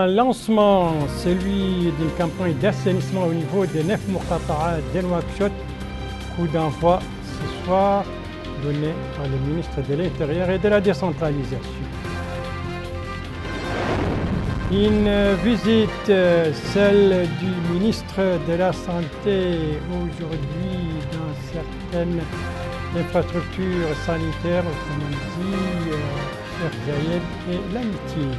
un lancement, celui d'une campagne d'assainissement au niveau des 9 Muqata'a de Nouakchott. Coup d'envoi ce soir donné par le ministre de l'Intérieur et de la décentralisation. Une visite, celle du ministre de la Santé aujourd'hui dans certaines infrastructures sanitaires, comme on dit, Cheikh Zayed et l'amitié.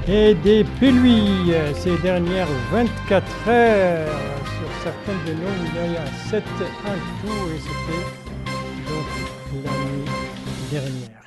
Et des pluies ces dernières 24 heures sur certaines de nos wilayas, 7 en tout, et c'était donc la nuit dernière.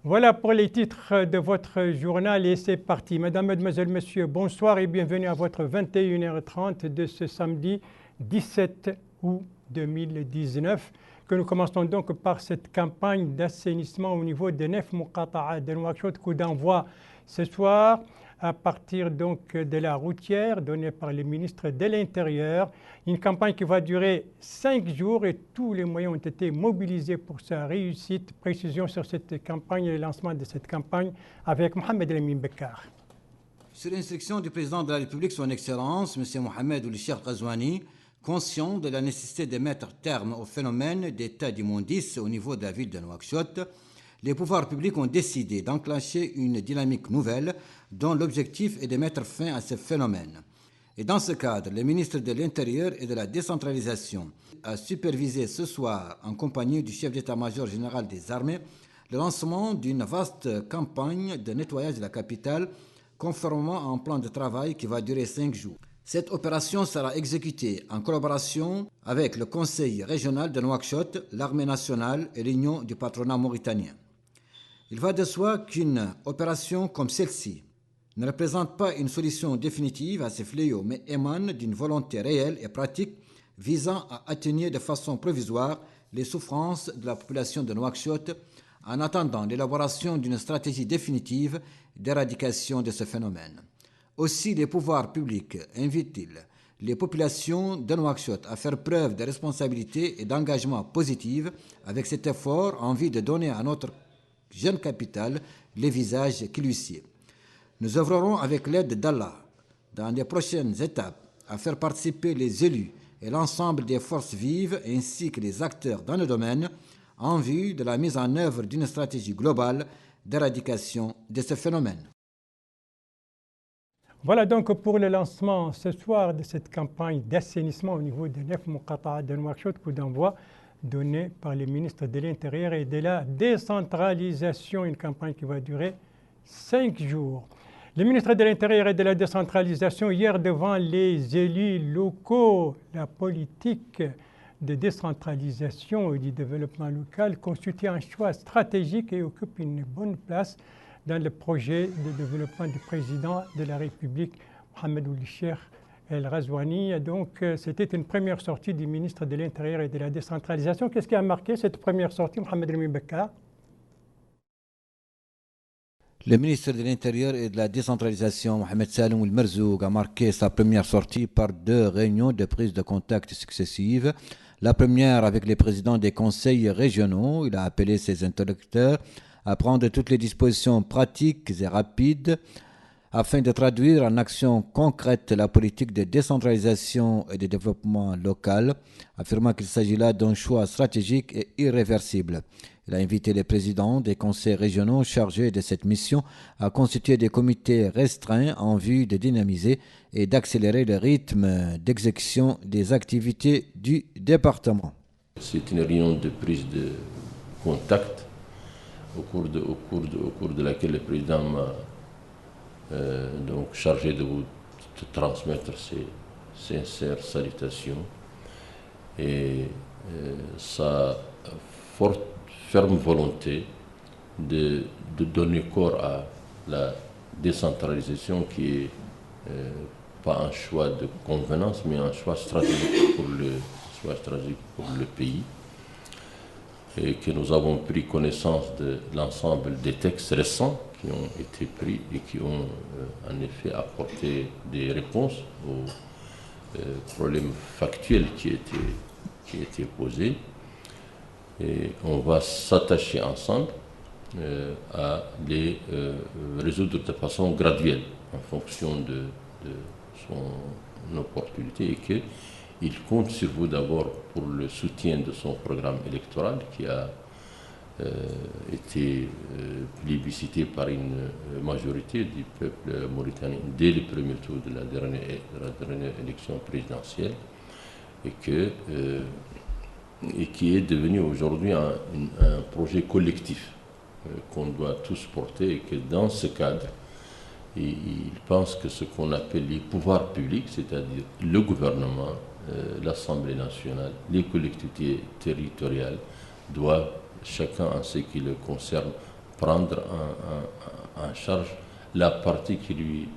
Voilà pour les titres de votre journal et c'est parti. Mesdames, Mesdemoiselles, Messieurs, bonsoir et bienvenue à votre 21h30 de ce samedi 17 août 2019 que nous commençons donc par cette campagne d'assainissement au niveau des 9 Muqata'a de Nouakchott. Coup d'envoi ce soir à partir donc de la routière donnée par le ministre de l'Intérieur. Une campagne qui va durer 5 jours et tous les moyens ont été mobilisés pour sa réussite. Précision sur cette campagne et le lancement de cette campagne avec Mohamed El-Amin Bekkar. Sur l'instruction du président de la République, son Excellence, M. Mohamed Ould Cheikh Ghazouani, conscient de la nécessité de mettre terme au phénomène d'état d'immondice au niveau de la ville de Nouakchott, les pouvoirs publics ont décidé d'enclencher une dynamique nouvelle dont l'objectif est de mettre fin à ce phénomène. Et dans ce cadre, le ministre de l'Intérieur et de la décentralisation a supervisé ce soir, en compagnie du chef d'état-major général des armées, le lancement d'une vaste campagne de nettoyage de la capitale, conformément à un plan de travail qui va durer 5 jours. Cette opération sera exécutée en collaboration avec le Conseil régional de Nouakchott, l'Armée nationale et l'Union du patronat mauritanien. Il va de soi qu'une opération comme celle-ci ne représente pas une solution définitive à ces fléaux, mais émane d'une volonté réelle et pratique visant à atténuer de façon provisoire les souffrances de la population de Nouakchott en attendant l'élaboration d'une stratégie définitive d'éradication de ce phénomène. Aussi, les pouvoirs publics invitent-ils les populations de Nouakchott à faire preuve de responsabilité et d'engagement positif avec cet effort en vue de donner à notre jeune capitale les visages qui lui sied. Nous œuvrerons avec l'aide d'Allah dans les prochaines étapes à faire participer les élus et l'ensemble des forces vives ainsi que les acteurs dans le domaine en vue de la mise en œuvre d'une stratégie globale d'éradication de ce phénomène. Voilà donc pour le lancement ce soir de cette campagne d'assainissement au niveau des 9 Muqata'a de Nouakchott, coup d'envoi donné par le ministre de l'Intérieur et de la décentralisation, une campagne qui va durer 5 jours. Le ministre de l'Intérieur et de la décentralisation, hier devant les élus locaux, la politique de décentralisation et du développement local constitue un choix stratégique et occupe une bonne place dans le projet de développement du président de la République, Mohamed Ould Cheikh El-Ghazouani. Donc, c'était une première sortie du ministre de l'Intérieur et de la décentralisation. Qu'est-ce qui a marqué cette première sortie, Mohamed El-Amin Bekkar? Le ministre de l'Intérieur et de la décentralisation, Mohamed Salem El Merzoug, a marqué sa première sortie par 2 réunions de prise de contact successives. La première avec les présidents des conseils régionaux. Il a appelé ses interlocuteurs à prendre toutes les dispositions pratiques et rapides afin de traduire en action concrète la politique de décentralisation et de développement local, affirmant qu'il s'agit là d'un choix stratégique et irréversible. Il a invité les présidents des conseils régionaux chargés de cette mission à constituer des comités restreints en vue de dynamiser et d'accélérer le rythme d'exécution des activités du département. C'est une réunion de prise de contact au cours de laquelle le président m'a donc chargé de vous transmettre ses sincères salutations et sa forte, ferme volonté de donner corps à la décentralisation qui est pas un choix de convenance mais un choix stratégique pour le pays, et que nous avons pris connaissance de l'ensemble des textes récents qui ont été pris et qui ont en effet apporté des réponses aux problèmes factuels qui étaient posés. Et on va s'attacher ensemble à les résoudre de façon graduelle en fonction de son opportunité et qu'il compte sur vous d'abord pour le soutien de son programme électoral qui a été plébiscité par une majorité du peuple mauritanien dès le premier tour de la dernière élection présidentielle et qui est devenu aujourd'hui un projet collectif qu'on doit tous porter et que dans ce cadre, il pense que ce qu'on appelle les pouvoirs publics, c'est-à-dire le gouvernement, l'Assemblée nationale, les collectivités territoriales, doivent, chacun en ce qui le concerne, prendre en charge la partie qui lui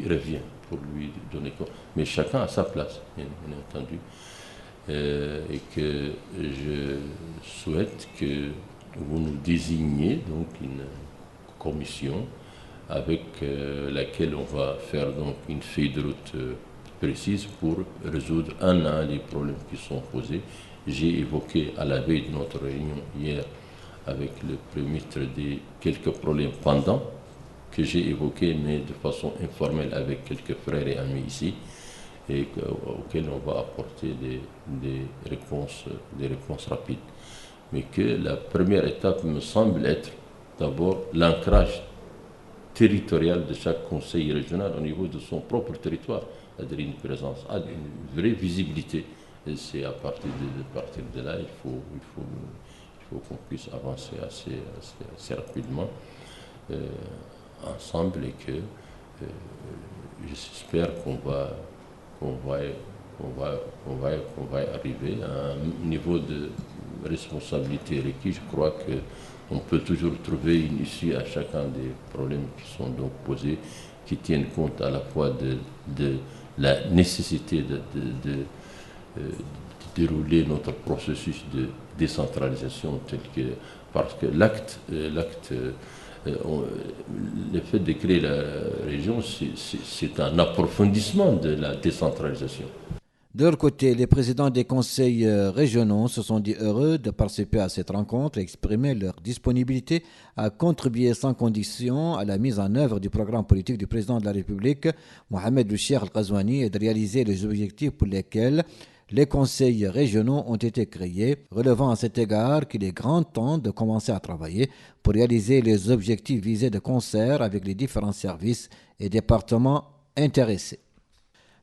revient pour lui donner compte. Mais chacun à sa place, bien entendu. Et que je souhaite que vous nous désigniez donc une commission avec laquelle on va faire donc une feuille de route précise pour résoudre un à un les problèmes qui sont posés. J'ai évoqué à la veille de notre réunion hier avec le Premier ministre des quelques problèmes pendants que j'ai évoqués mais de façon informelle avec quelques frères et amis ici et auxquels on va apporter des réponses rapides. Mais que la première étape me semble être d'abord l'ancrage territorial de chaque conseil régional au niveau de son propre territoire, c'est-à-dire une présence, une vraie visibilité. Et c'est à partir de là, il faut qu'on puisse avancer assez rapidement ensemble et que j'espère qu'on va arriver à un niveau de responsabilité requis. Je crois qu'on peut toujours trouver une issue à chacun des problèmes qui sont donc posés, qui tiennent compte à la fois de la nécessité de dérouler notre processus de décentralisation tel que, parce que le fait de créer la région, c'est un approfondissement de la décentralisation. De leur côté, les présidents des conseils régionaux se sont dit heureux de participer à cette rencontre et exprimer leur disponibilité à contribuer sans condition à la mise en œuvre du programme politique du président de la République, Mohamed Cheikh Al-Ghazouani, et de réaliser les objectifs pour lesquels les conseils régionaux ont été créés, relevant à cet égard qu'il est grand temps de commencer à travailler pour réaliser les objectifs visés de concert avec les différents services et départements intéressés.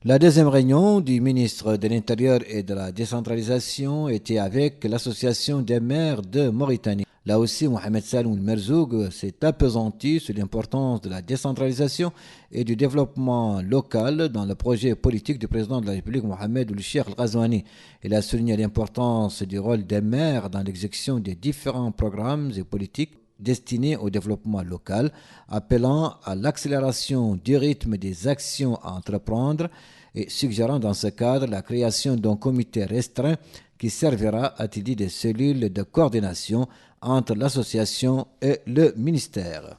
La deuxième réunion du ministre de l'Intérieur et de la décentralisation était avec l'Association des maires de Mauritanie. Là aussi, Mohamed Saloum Merzoug s'est appesanti sur l'importance de la décentralisation et du développement local dans le projet politique du président de la République, Mohamed Cheikh Al-Ghazouani. Il a souligné l'importance du rôle des maires dans l'exécution des différents programmes et politiques destinés au développement local, appelant à l'accélération du rythme des actions à entreprendre et suggérant dans ce cadre la création d'un comité restreint qui servira à étudier des cellules de coordination entre l'association et le ministère.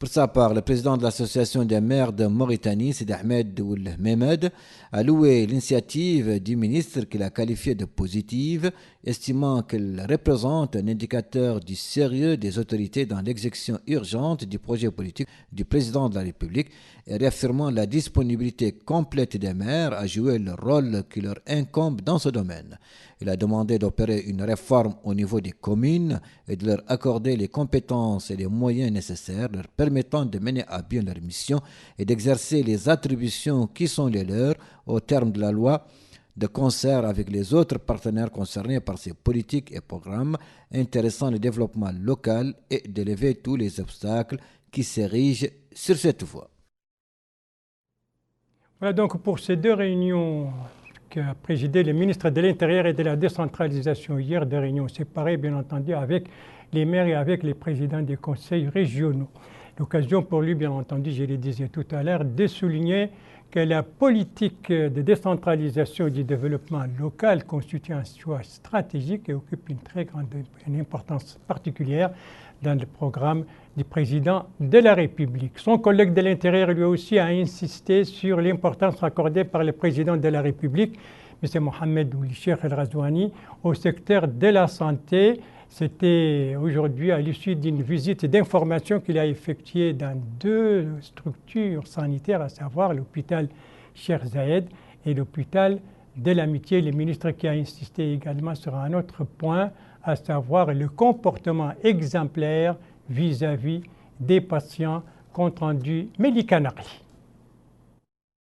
Pour sa part, le président de l'association des maires de Mauritanie, Sidi Ahmed Ould Mehmed, a loué l'initiative du ministre qu'il a qualifiée de positive, estimant qu'elle représente un indicateur du sérieux des autorités dans l'exécution urgente du projet politique du président de la République et réaffirmant la disponibilité complète des maires à jouer le rôle qui leur incombe dans ce domaine. Il a demandé d'opérer une réforme au niveau des communes et de leur accorder les compétences et les moyens nécessaires leur permettant de mener à bien leur mission et d'exercer les attributions qui sont les leurs au terme de la loi, de concert avec les autres partenaires concernés par ces politiques et programmes intéressant le développement local et d'élever tous les obstacles qui s'érigent sur cette voie. Voilà donc pour ces deux réunions qu'a présidé le ministre de l'Intérieur et de la décentralisation hier, des réunions séparées bien entendu avec les maires et avec les présidents des conseils régionaux. L'occasion pour lui, bien entendu, je le disais tout à l'heure, de souligner que la politique de décentralisation et du développement local constitue un choix stratégique et occupe une très grande importance particulière dans le programme du président de la République. Son collègue de l'Intérieur lui aussi a insisté sur l'importance accordée par le président de la République, M. Mohamed Cheikh Al-Ghazouani, au secteur de la santé C'était aujourd'hui à l'issue d'une visite d'information qu'il a effectuée dans 2 structures sanitaires, à savoir l'hôpital Cheikh Zayed et l'hôpital de l'Amitié. Le ministre qui a insisté également sur un autre point, à savoir le comportement exemplaire vis-à-vis des patients, compte rendu Melika Naqli.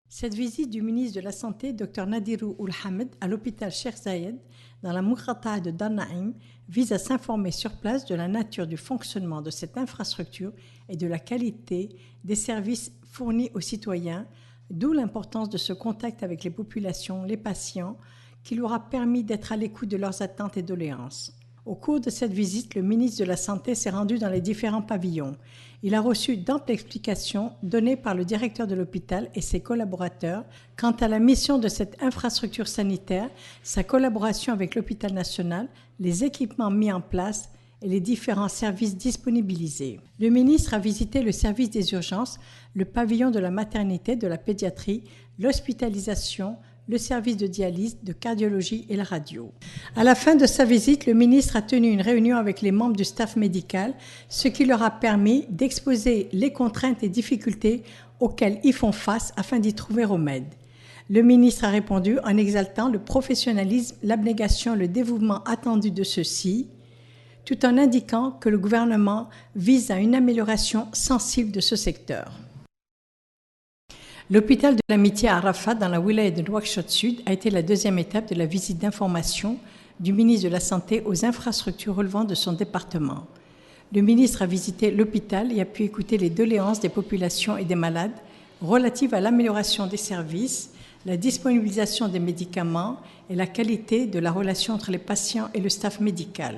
Cette visite du ministre de la Santé, Dr Nadirou Ould-Hamd, à l'hôpital Cheikh Zayed, dans la Moukhata'a de Dar Naïm, vise à s'informer sur place de la nature du fonctionnement de cette infrastructure et de la qualité des services fournis aux citoyens, d'où l'importance de ce contact avec les populations, les patients, qui leur a permis d'être à l'écoute de leurs attentes et doléances. Au cours de cette visite, le ministre de la Santé s'est rendu dans les différents pavillons. Il a reçu d'amples explications données par le directeur de l'hôpital et ses collaborateurs quant à la mission de cette infrastructure sanitaire, sa collaboration avec l'hôpital national, les équipements mis en place et les différents services disponibilisés. Le ministre a visité le service des urgences, le pavillon de la maternité, de la pédiatrie, l'hospitalisation, le service de dialyse, de cardiologie et la radio. À la fin de sa visite, le ministre a tenu une réunion avec les membres du staff médical, ce qui leur a permis d'exposer les contraintes et difficultés auxquelles ils font face afin d'y trouver remède. Le ministre a répondu en exaltant le professionnalisme, l'abnégation, le dévouement attendu de ceux-ci, tout en indiquant que le gouvernement vise à une amélioration sensible de ce secteur. L'hôpital de l'Amitié à Arafat, dans la wilaya de Nouakchott Sud, a été la 2e étape de la visite d'information du ministre de la Santé aux infrastructures relevant de son département. Le ministre a visité l'hôpital et a pu écouter les doléances des populations et des malades relatives à l'amélioration des services, la disponibilisation des médicaments et la qualité de la relation entre les patients et le staff médical.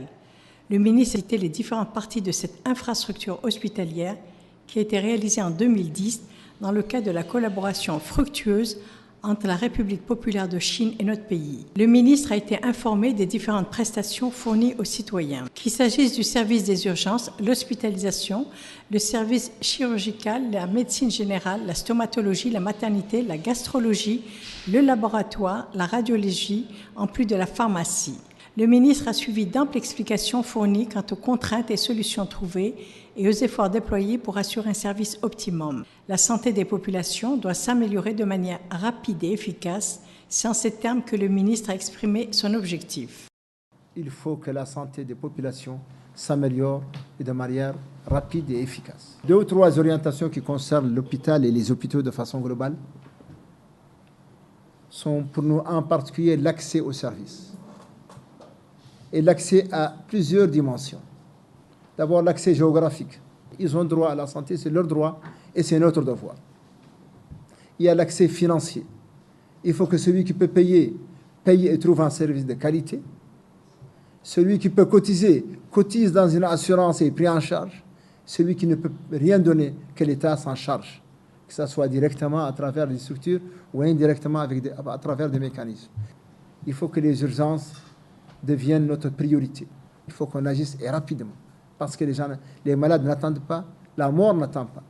Le ministre a visité les différentes parties de cette infrastructure hospitalière qui a été réalisée en 2010 dans le cadre de la collaboration fructueuse entre la République populaire de Chine et notre pays. Le ministre a été informé des différentes prestations fournies aux citoyens, qu'il s'agisse du service des urgences, l'hospitalisation, le service chirurgical, la médecine générale, la stomatologie, la maternité, la gastrologie, le laboratoire, la radiologie, en plus de la pharmacie. Le ministre a suivi d'amples explications fournies quant aux contraintes et solutions trouvées et aux efforts déployés pour assurer un service optimum. La santé des populations doit s'améliorer de manière rapide et efficace. C'est en ces termes que le ministre a exprimé son objectif. Il faut que la santé des populations s'améliore de manière rapide et efficace. 2 ou 3 orientations qui concernent l'hôpital et les hôpitaux de façon globale sont pour nous en particulier l'accès aux services et l'accès à plusieurs dimensions. D'abord, l'accès géographique. Ils ont droit à la santé, c'est leur droit et c'est notre devoir. Il y a l'accès financier. Il faut que celui qui peut paye et trouve un service de qualité. Celui qui peut cotiser, cotise dans une assurance et est pris en charge. Celui qui ne peut rien donner, que l'État s'en charge. Que ce soit directement à travers des structures ou indirectement à travers des mécanismes. Il faut que les urgences deviennent notre priorité. Il faut qu'on agisse et rapidement. Parce que les malades n'attendent pas, la mort n'attend pas.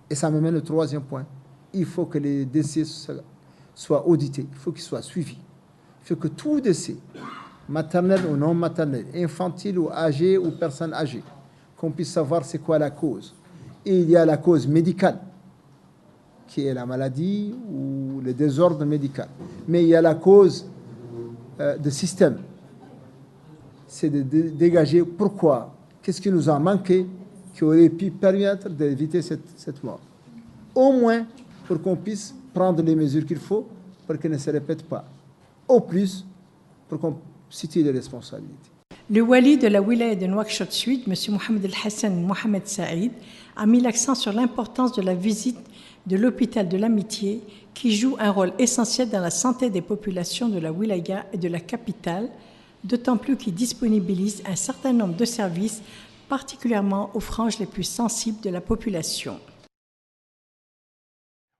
Et ça me mène au 3e point. Il faut que les décès soient audités, il faut qu'ils soient suivis. Il faut que tout décès, maternel ou non maternel, infantile ou âgé ou personne âgée, qu'on puisse savoir c'est quoi la cause. Et il y a la cause médicale, qui est la maladie ou le désordre médical. Mais il y a la cause de système. C'est de dégager pourquoi. Qu'est-ce qui nous a manqué qui aurait pu permettre d'éviter cette mort? Au moins pour qu'on puisse prendre les mesures qu'il faut pour qu'elles ne se répètent pas. Au plus, pour qu'on situe les responsabilités. Le wali de la wilaya de Nouakchott Sud, M. Mohamed El-Hassan Mohamed Saïd, a mis l'accent sur l'importance de la visite de l'hôpital de l'Amitié qui joue un rôle essentiel dans la santé des populations de la wilaya et de la capitale, d'autant plus qu'il disponibilise un certain nombre de services, particulièrement aux franges les plus sensibles de la population.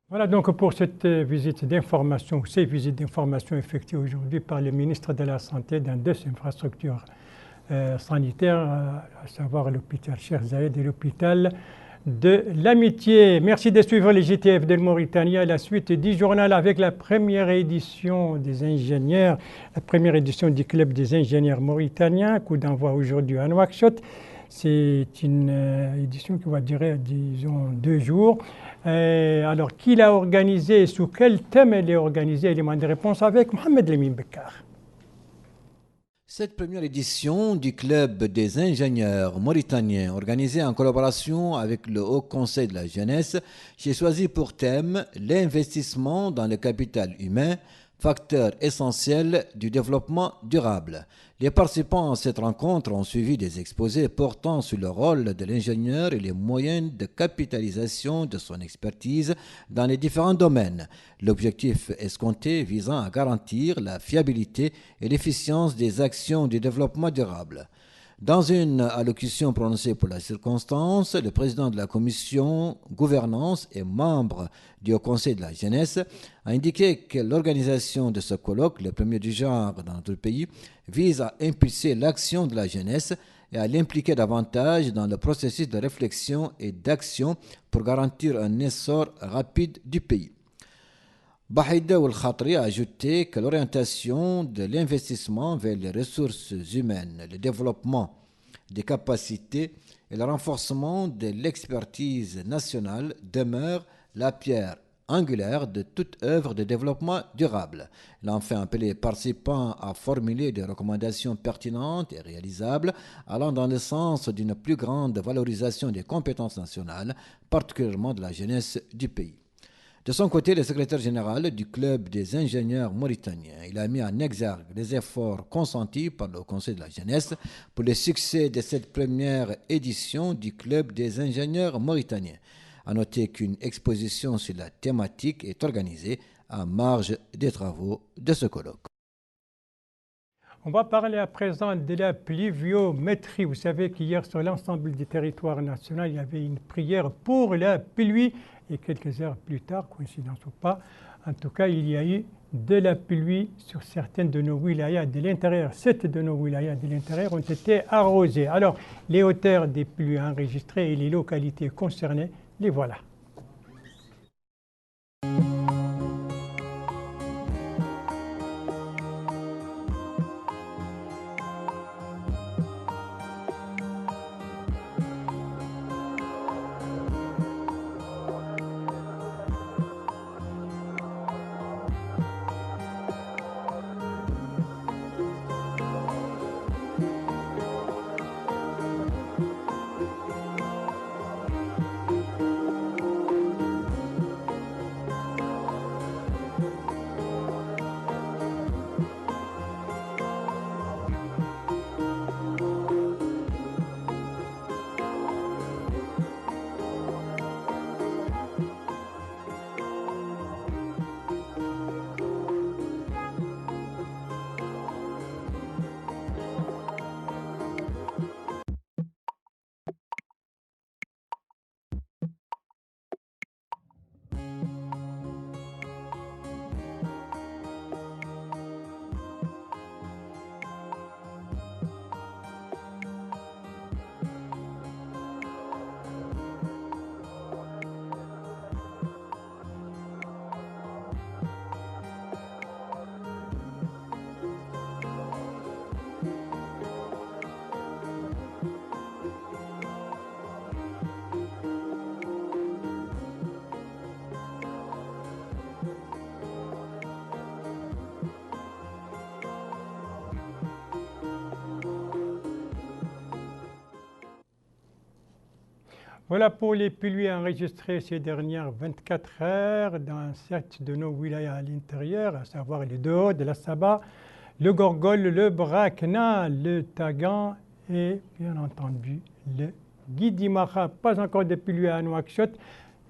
Voilà donc pour cette visite d'information, ces visites d'information effectuées aujourd'hui par le ministre de la Santé dans 2 infrastructures sanitaires, à savoir l'hôpital Cheikh Zayed et l'hôpital de l'amitié. Merci de suivre les GTF de Mauritanie. La suite du journal avec la première édition des ingénieurs, la première édition du club des ingénieurs mauritaniens, coup d'envoi aujourd'hui à Nouakchott. C'est une édition qui va durer, disons, 2 jours. Alors, qui l'a organisée et sous quel thème elle est organisée? Élément de réponse avec Mohamed Lemine Bekkar. Cette première édition du Club des ingénieurs mauritaniens, organisée en collaboration avec le Haut Conseil de la jeunesse, j'ai choisi pour thème l'investissement dans le capital humain, facteur essentiel du développement durable. Les participants à cette rencontre ont suivi des exposés portant sur le rôle de l'ingénieur et les moyens de capitalisation de son expertise dans les différents domaines. L'objectif escompté visant à garantir la fiabilité et l'efficience des actions du développement durable. Dans une allocution prononcée pour la circonstance, le président de la commission gouvernance et membre du Haut Conseil de la jeunesse a indiqué que l'organisation de ce colloque, le premier du genre dans notre pays, vise à impulser l'action de la jeunesse et à l'impliquer davantage dans le processus de réflexion et d'action pour garantir un essor rapide du pays. Bahida Oul-Khatri a ajouté que l'orientation de l'investissement vers les ressources humaines, le développement des capacités et le renforcement de l'expertise nationale demeure la pierre angulaire de toute œuvre de développement durable. Il a enfin appelé les participants à formuler des recommandations pertinentes et réalisables allant dans le sens d'une plus grande valorisation des compétences nationales, particulièrement de la jeunesse du pays. De son côté, le secrétaire général du Club des ingénieurs mauritaniens, il a mis en exergue les efforts consentis par le Conseil de la jeunesse pour le succès de cette première édition du Club des ingénieurs mauritaniens. À noter qu'une exposition sur la thématique est organisée en marge des travaux de ce colloque. On va parler à présent de la pluviométrie. Vous savez qu'hier, sur l'ensemble du territoire national, il y avait une prière pour la pluie. Et quelques heures plus tard, coïncidence ou pas, en tout cas, il y a eu de la pluie sur certaines de nos wilayas de l'intérieur. 7 de nos wilayas de l'intérieur ont été arrosées. Alors, les hauteurs des pluies enregistrées et les localités concernées, les voilà. Voilà pour les pluies enregistrées ces dernières 24 heures dans 7 de nos wilayas à l'intérieur, à savoir les deux Hauts de la Saba, le Gorgol, le Brakna, le Tagan et bien entendu le Guidimara. Pas encore de pluie à Nouakchott.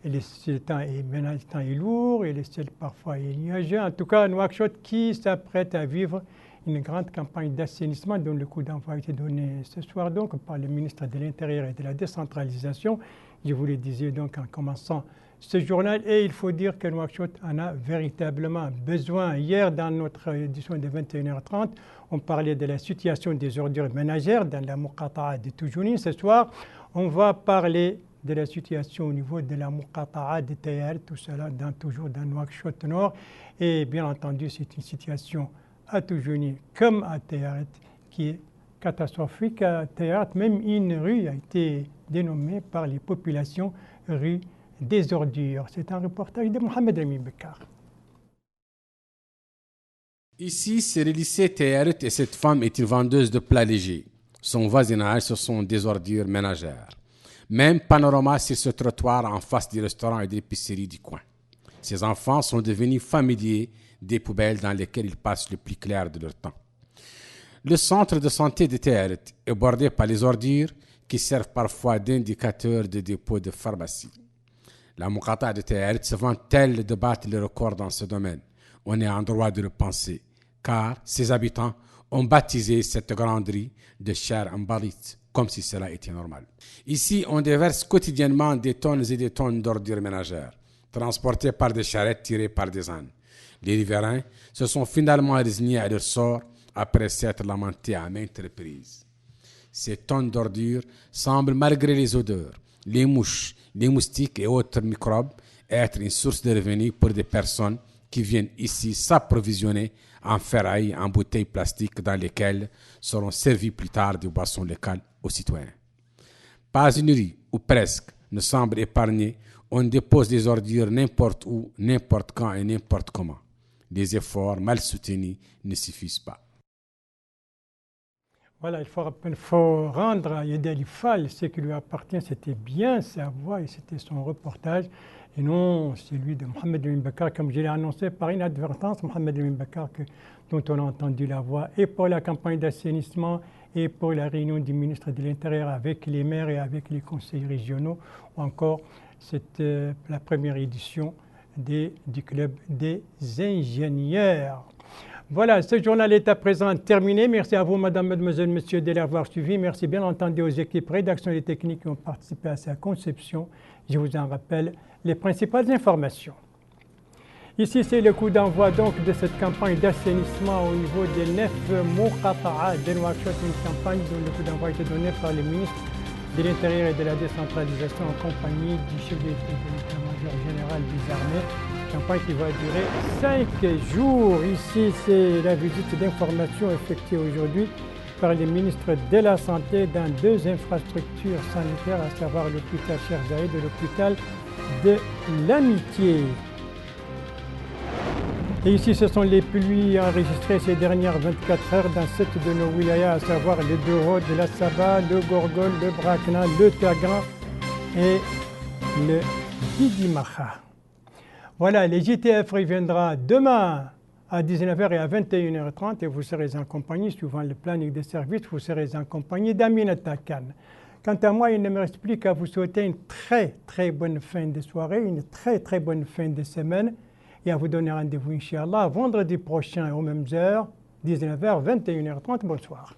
Et le temps est lourd et le ciel parfois est nuageux. En tout cas, Nouakchott qui s'apprête à vivre une grande campagne d'assainissement dont le coup d'envoi a été donné ce soir donc par le ministre de l'Intérieur et de la décentralisation. Je vous le disais donc en commençant ce journal et il faut dire que Nouakchott en a véritablement besoin. Hier, dans notre édition de 21h30, on parlait de la situation des ordures ménagères dans la Muqata'a de Toujouni. Ce soir, on va parler de la situation au niveau de la Muqata'a de Tayaret, tout cela toujours dans Nouakchott Nord. Et bien entendu, c'est une situation à Toujouni comme à Tayaret qui est catastrophique. À Tayaret, même une rue a été dénommée par les populations rue des ordures. C'est un reportage de Mohamed Rami Bekar. Ici, c'est le lycée Tayaret et cette femme est une vendeuse de plats légers. Son voisinage, ce sont des ordures ménagères. Même panorama sur ce trottoir en face des restaurants et des épiceries du coin. Ces enfants sont devenus familiers des poubelles dans lesquelles ils passent le plus clair de leur temps. Le centre de santé de Tayaret est bordé par les ordures qui servent parfois d'indicateurs de dépôt de pharmacie. La Muqata'a de Tayaret se vante-t-elle de battre le record dans ce domaine? On est en droit de le penser, car ses habitants ont baptisé cette grande rue de Char Ambalit, comme si cela était normal. Ici, on déverse quotidiennement des tonnes et des tonnes d'ordures ménagères, transportées par des charrettes tirées par des ânes. Les riverains se sont finalement résignés à leur sort après s'être lamentés à maintes reprises. Ces tonnes d'ordures semblent, malgré les odeurs, les mouches, les moustiques et autres microbes, être une source de revenus pour des personnes qui viennent ici s'approvisionner en ferraille, en bouteilles plastiques dans lesquelles seront servies plus tard des boissons locales aux citoyens. Pas une rue, ou presque, ne semble épargnée. On dépose des ordures n'importe où, n'importe quand et n'importe comment. Les efforts mal soutenus ne suffisent pas. Voilà, il faut rendre à Yedel Fall ce qui lui appartient. C'était bien sa voix et c'était son reportage. Et non celui de Mohamed Lamine Bekar, comme je l'ai annoncé par inadvertance, Mohamed Lamine Bekar, dont on a entendu la voix, et pour la campagne d'assainissement, et pour la réunion du ministre de l'Intérieur avec les maires et avec les conseils régionaux, ou encore c'était la première édition du club des ingénieurs. Voilà, ce journal est à présent terminé. Merci à vous, madame, mademoiselle, monsieur, de l'avoir suivi. Merci bien entendu aux équipes rédaction et techniques qui ont participé à sa conception. Je vous en rappelle les principales informations. Ici, c'est le coup d'envoi donc de cette campagne d'assainissement au niveau des 9 Muqata'a de Nouakchott, une campagne dont le coup d'envoi a été donné par le ministre de l'Intérieur et de la décentralisation en compagnie du chef de l'état-major général des armées. Campagne qui va durer 5 jours. Ici, c'est la visite d'information effectuée aujourd'hui par les ministres de la Santé dans 2 infrastructures sanitaires, à savoir l'hôpital Cheikh Zayed et l'hôpital de l'Amitié. Et ici, ce sont les pluies enregistrées ces dernières 24 heures dans 7 de nos wilayas, à savoir le Doro, de la Saba, le Gorgol, le Brakna, le Tagan et le Didimaha. Voilà, les JTF reviendra demain à 19h et à 21h30 et vous serez en compagnie, suivant le planning des services, vous serez en compagnie d'Aminata Khan. Quant à moi, il ne me reste plus qu'à vous souhaiter une très bonne fin de soirée, une très bonne fin de semaine et à vous donner rendez-vous, Inch'Allah, vendredi prochain aux mêmes heures, 19h, 21h30. Bonsoir.